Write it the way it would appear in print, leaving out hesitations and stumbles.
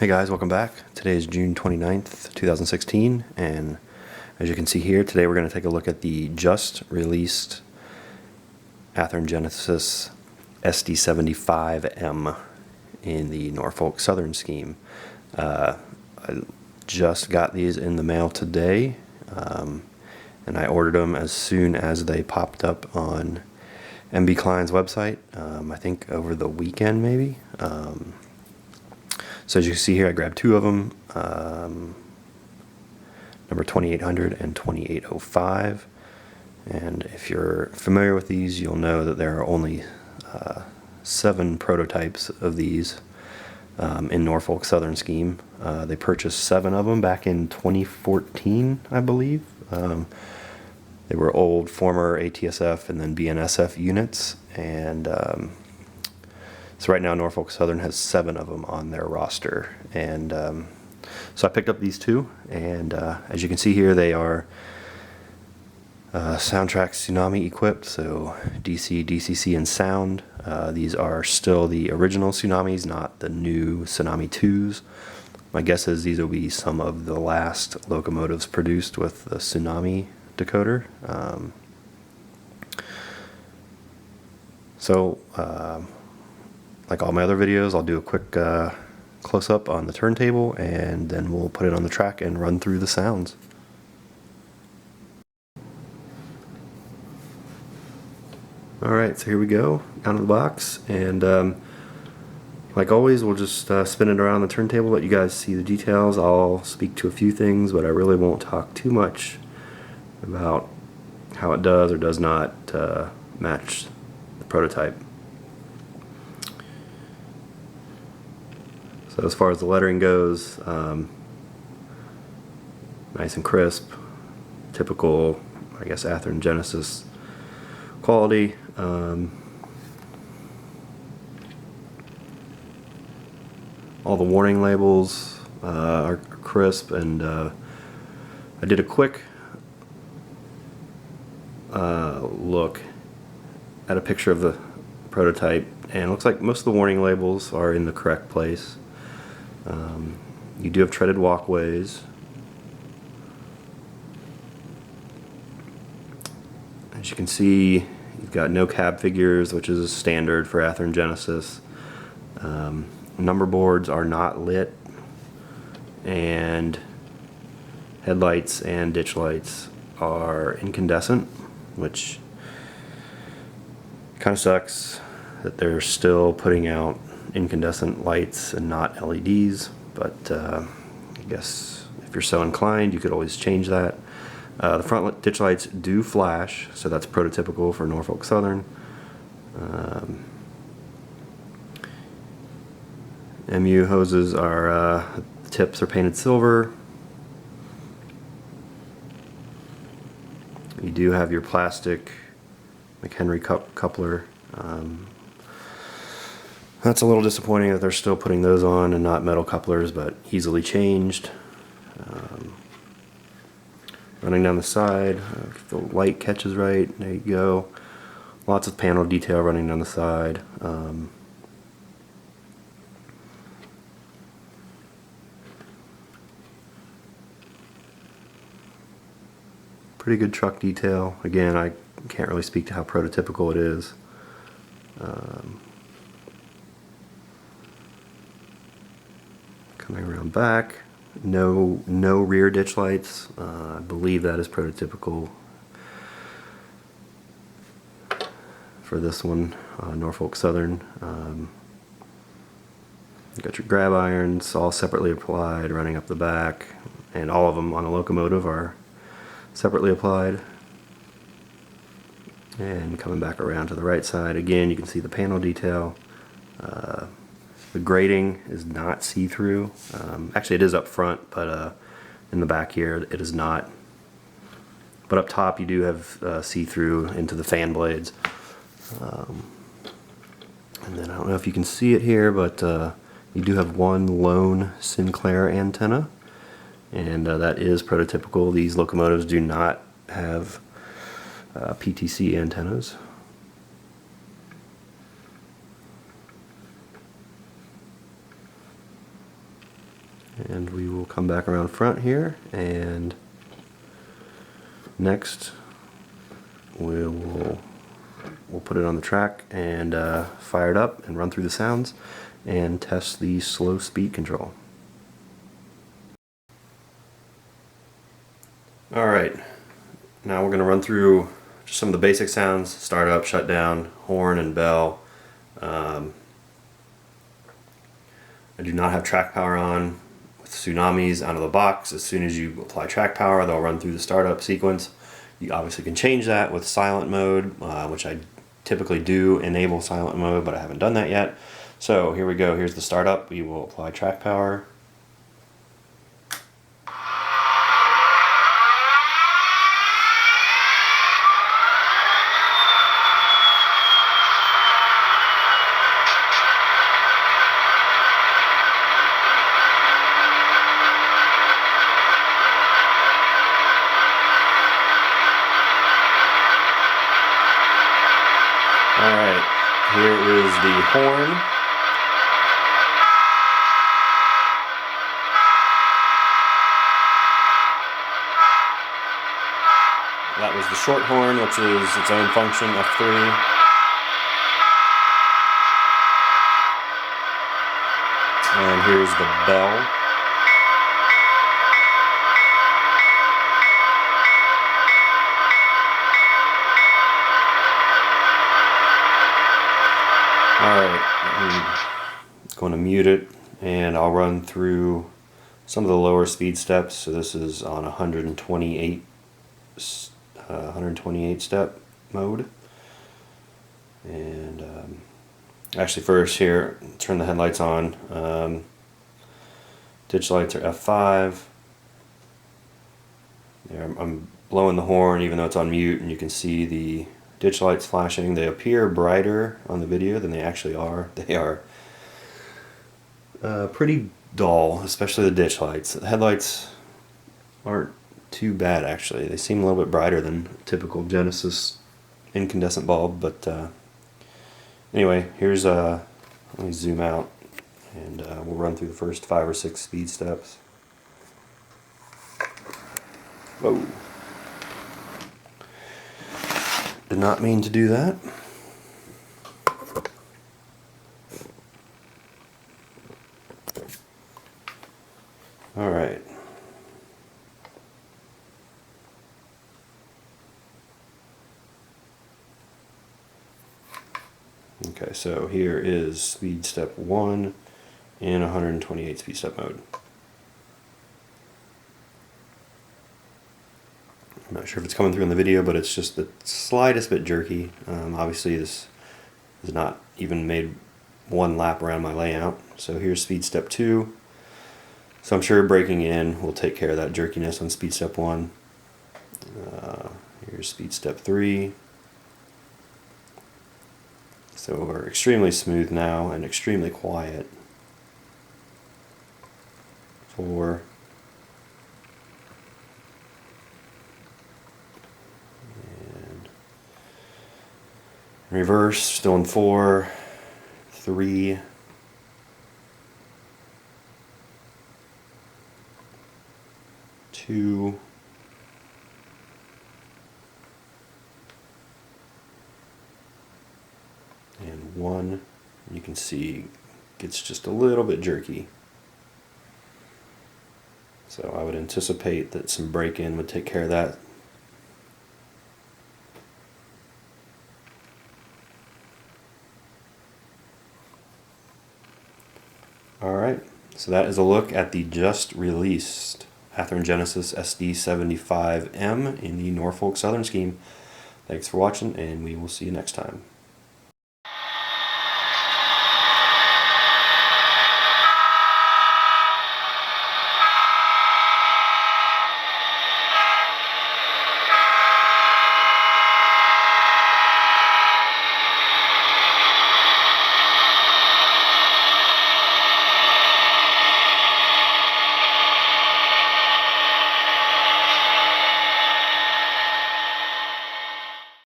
Hey guys, welcome back. Today is June 29th, 2016, and as you can see here, today we're going to take a look at the just released Athearn Genesis SD75M in the Norfolk Southern scheme. I just got these in the mail today, and I ordered them as soon as they popped up on MB Klein's website, I think over the weekend maybe. So as you can see here, I grabbed two of them, number 2800 and 2805. And if you're familiar with these, you'll know that there are only 7 prototypes of these in Norfolk Southern scheme. They purchased 7 of them back in 2014, I believe. They were old former ATSF and then BNSF units, and so right now Norfolk Southern has 7 of them on their roster. And so I picked up these two, and as you can see here, they are Soundtrack Tsunami equipped, so DC, DCC, and sound. These are still the original Tsunamis, not the new Tsunami 2s. My guess is these will be some of the last locomotives produced with the Tsunami decoder. Like all my other videos, I'll do a quick close-up on the turntable, and then we'll put it on the track and run through the sounds. Alright, so here we go, out of the box, and like always, we'll just spin it around the turntable, let you guys see the details. I'll speak to a few things, but I really won't talk too much about how it does or does not match the prototype. So as far as the lettering goes, nice and crisp, typical, I guess, Athearn Genesis quality. All the warning labels are crisp, and I did a quick look at a picture of the prototype, and it looks like most of the warning labels are in the correct place. You do have treaded walkways. As you can see, you've got no cab figures, which is standard for Athearn Genesis. Number boards are not lit, and headlights and ditch lights are incandescent, which kind of sucks that they're still putting out incandescent lights and not LEDs, but I guess if you're so inclined, you could always change that. The front ditch lights do flash, so that's prototypical for Norfolk Southern. MU hoses are, the tips are painted silver. You do have your plastic McHenry coupler. That's a little disappointing that they're still putting those on and not metal couplers, but easily changed. Running down the side, if the light catches right, there you go. Lots of panel detail running down the side. Pretty good truck detail. Again, I can't really speak to how prototypical it is. Coming around back, no rear ditch lights. I believe that is prototypical for this one, Norfolk Southern. You got your grab irons all separately applied running up the back, and all of them on a locomotive are separately applied. And coming back around to the right side, again you can see the panel detail. The grating is not see-through. Actually it is up front, but in the back here it is not. But up top you do have see-through into the fan blades. And then I don't know if you can see it here, but you do have one lone Sinclair antenna, and that is prototypical. These locomotives do not have PTC antennas. And we will come back around front here, and next we'll put it on the track and fire it up and run through the sounds and test the slow speed control. Alright, now we're going to run through just some of the basic sounds: start up, shut down, horn and bell. I do not have track power on. With Tsunamis out of the box, as soon as you apply track power, they'll run through the startup sequence. You obviously can change that with silent mode, which I typically do enable silent mode, but I haven't done that yet. So here we go. Here's the startup. We will apply track power. Alright, here is the horn. That was the short horn, which is its own function, F3. And here's the bell. Alright, I'm going to mute it, and I'll run through some of the lower speed steps. So this is on 128 step mode. And actually first here, turn the headlights on. Ditch lights are F5. There, I'm blowing the horn even though it's on mute, and you can see the ditch lights flashing. They appear brighter on the video than they actually are. They are pretty dull, especially the ditch lights. The headlights aren't too bad actually. They seem a little bit brighter than a typical Genesis incandescent bulb, but anyway, here's let me zoom out, and we'll run through the first 5 or 6 speed steps. Whoa. Did not mean to do that. All right. Okay, so here is speed step 1 in 128 speed step mode. I'm not sure if it's coming through in the video, but it's just the slightest bit jerky. Obviously this is not even made one lap around my layout. So here's speed step 2. So I'm sure braking in will take care of that jerkiness on speed step 1. Here's speed step 3. So we're extremely smooth now and extremely quiet. 4. Reverse, still in 4, 3, 2, and 1. You can see it gets just a little bit jerky. So I would anticipate that some break-in would take care of that. Alright, so that is a look at the just released Athearn Genesis SD75M in the Norfolk Southern scheme. Thanks for watching, and we will see you next time.